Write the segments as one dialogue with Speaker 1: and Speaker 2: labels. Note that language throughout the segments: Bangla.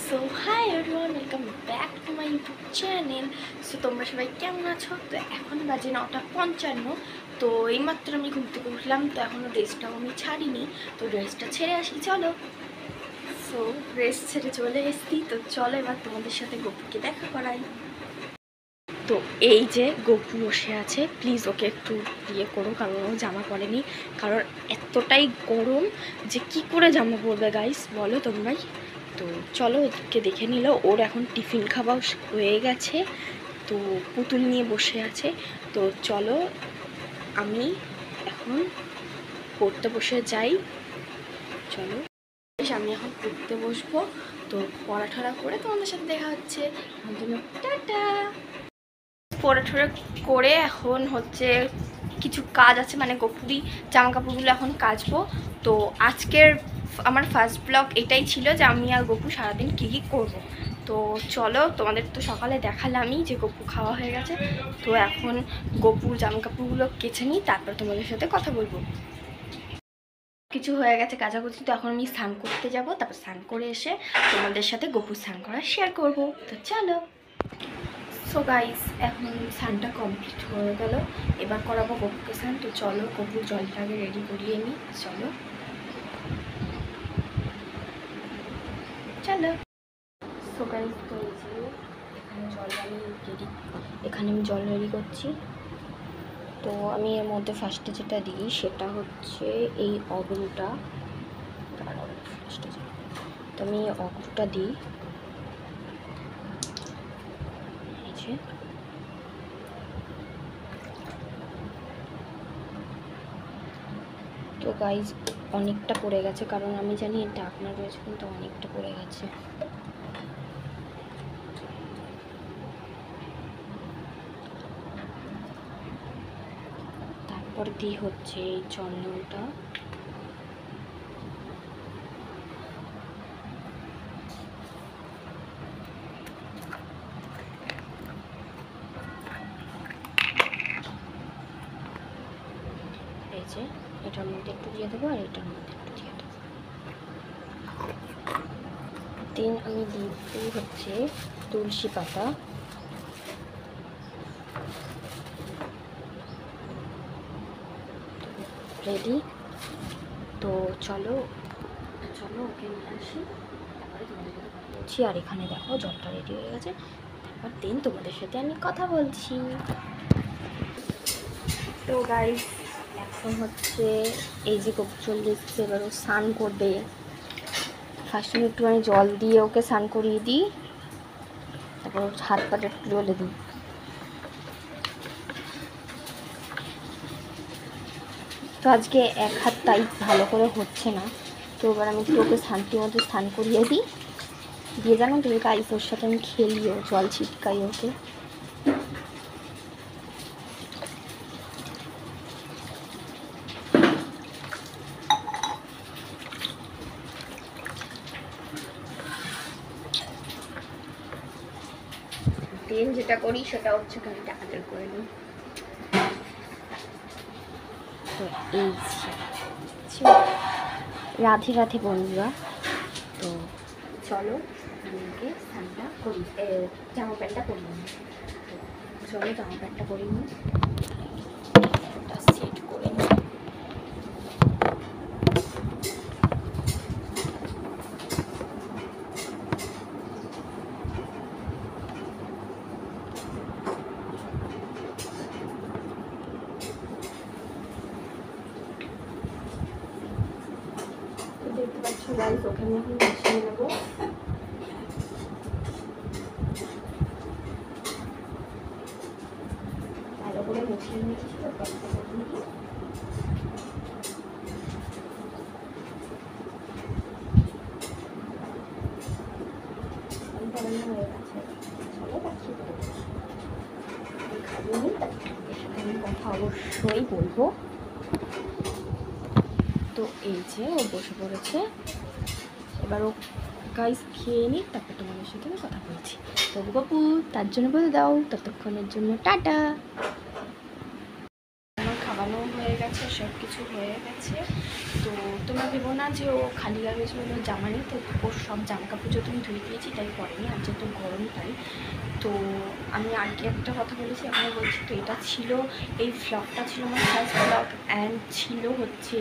Speaker 1: So hi everyone, welcome back to my YouTube channel. So তোমরা সবাই কেমন আছো? তো এখন বাজে 9:55। তো এইমাত্র আমি ঘুম থেকে উঠলাম, তো এখনও ড্রেসটাও আমি ছাড়িনি। তো ড্রেসটা ছেড়ে আসি, চলো। সো ড্রেস ছেড়ে চলে এসেছি, তো চলো এবার তোমাদের সাথে গপুকে দেখা করাই। তো এই যে গপু বসে আছে, প্লিজ ওকে একটু ইয়ে করো, কারণ ও জামা পরেনি। কারণ এতটাই গরম যে কি করে জামা পরবে গাইস, বলো তোমরাই। তো চলো ওকে দেখে নিল, ওর এখন টিফিন খাওয়া হয়ে গেছে। তো পুতুল নিয়ে বসে আছে। তো চলো আমি এখন পড়তে বসে যাই। চলো আমি এখন পড়তে বসবো। তো পড়াঠড়া করে তোমাদের সাথে দেখা হচ্ছে। টাটা। পড়াঠড়া করে এখন হচ্ছে কিছু কাজ আছে, মানে গপুরি জামা কাপড়গুলো এখন কাচবো। তো আজকের আমার ফার্স্ট ব্লগ এটাই ছিল যে আমি আর গপু সারাদিন কী কী করবো। তো চলো, তোমাদের তো সকালে দেখালামই যে গপু খাওয়া হয়ে গেছে। তো এখন গপুর জামা কাপড়গুলো কেচে নিই, তারপর তোমাদের সাথে কথা বলবো। কিছু হয়ে গেছে কাচাকুচি, তো এখন আমি স্নান করতে যাব। তারপর স্নান করে এসে তোমাদের সাথে গপুর স্নান করা শেয়ার করবো। তো চলো। সো গাইস, এখন স্নানটা কমপ্লিট হয়ে গেল, এবার করাবো গপুকে স্নান। তো চলো গপুর জলটা আগে রেডি করিয়ে নিই, চলো চলো। সো গাইস, তো এই যে এখানে আমি জল রেডি করছি। তো আমি এর মধ্যে ফার্স্টে যেটা দিই সেটা হচ্ছে এই অগরুটা। তো আমি এই অগরুটা দিই, এই যে। তো গাইজ অনেকটা পড়ে গেছে, কারণ আমি জানি ঢাকনা রয়েছে, কিন্তু অনেকটা পড়ে গেছে। তারপর দিই হচ্ছে এই চন্দনটা। এই যে এটার মধ্যে একটু দিয়ে দেবো, আর এটার মধ্যে একটু দিয়ে দেবো। দেন আমি দিই হচ্ছে তুলসী পাতা। রেডি। তো চলো চলো ওকে নিয়ে আসি, তারপরে তোমাদের সাথে কথা বলছি। আর এখানে দেখো জলটা রেডি হয়ে গেছে, তারপর দেন তোমাদের সাথে আমি কথা বলছি। তো গাইস, এখন হচ্ছে এই যে গপু চলে এসছে, এবার ও স্নান করবে। ফার্স্টে একটুখানি জল দিয়ে ওকে স্নান করিয়ে দিই, তারপর হাত পাটা একটু জলে দিই। তো আজকে এক হাত তাই ভালো করে হচ্ছে না, তো এবার আমি একটু ওকে শান্তির মধ্যে স্নান করিয়ে দিই। দিয়ে জানো তো গাইস, ওর সাথে আমি খেলিও, জল ছিটকাই ওকে। দেন যেটা করি সেটা হচ্ছে আমি টাকাটা করে নিই। তো এই রাধে রাধে বন্ধুরা। তো চলো আমাকে স্নানটা করি, জামা প্যান্টটা পরিয়ে নিই। চলো জামা প্যান্টটা পরিয়ে নিই, সেট করে নিই। দেখতে পাচ্ছ গাইস, ওকে আমি এখন বসিয়ে নেবো। ভালো করে বসিয়ে নিচ্ছি। তো হয়ে গেছে, চলো দেখিয়ে দেবো। খাইয়ে নিই, এর সাথে আমি কথা অবশ্যই বলবো। তো এই যে ও বসে পড়েছে, এবার ও গাইস খেয়ে নিই, তারপর তোমাদের সাথে আমি কথা বলছি। তো গপু তার জন্য বলে দাও ততক্ষণের জন্য টাটা। আমার খাবার খাওয়ানো হয়ে গেছে, সব কিছু হয়ে গেছে। তো তোমরা ভেবো না যে ও খালি গায়ে হয়েছিল, জামা নেই। তো ওর সব জামা কাপড় যত আমি ধুয়ে দিয়েছি তাই পরেনি, আর যেহেতু গরম তাই। তো আমি আগে একটা কথা বলেছি, এখনও বলছি। তো এটা ছিল, এই ভ্লগটা ছিল আমার ফার্স্ট ভ্লগ, অ্যান্ড ছিল হচ্ছে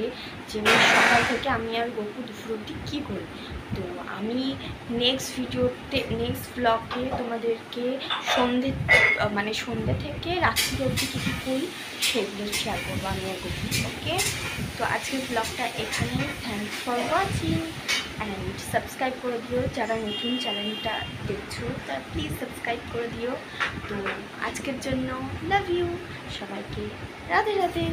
Speaker 1: যে সকাল থেকে আমি আর গপু দুপুর অবধি কী করি। তো আমি নেক্সট ভিডিওতে, নেক্সট ব্লগে তোমাদেরকে সন্ধ্যে থেকে রাত্রি অবধি কী কী করি সেগুলো শেয়ার করবো আমি আর গপু। ওকে, তো আজকের ব্লগটা এখানেই। Thanks for watching and subscribe করে দিও। যারা নতুন চ্যানেলটা দেখছো তারা প্লিজ সাবস্ক্রাইব করে দিও। তো আজকের জন্য লাভ ইউ, সবাইকে রাধে রাধে।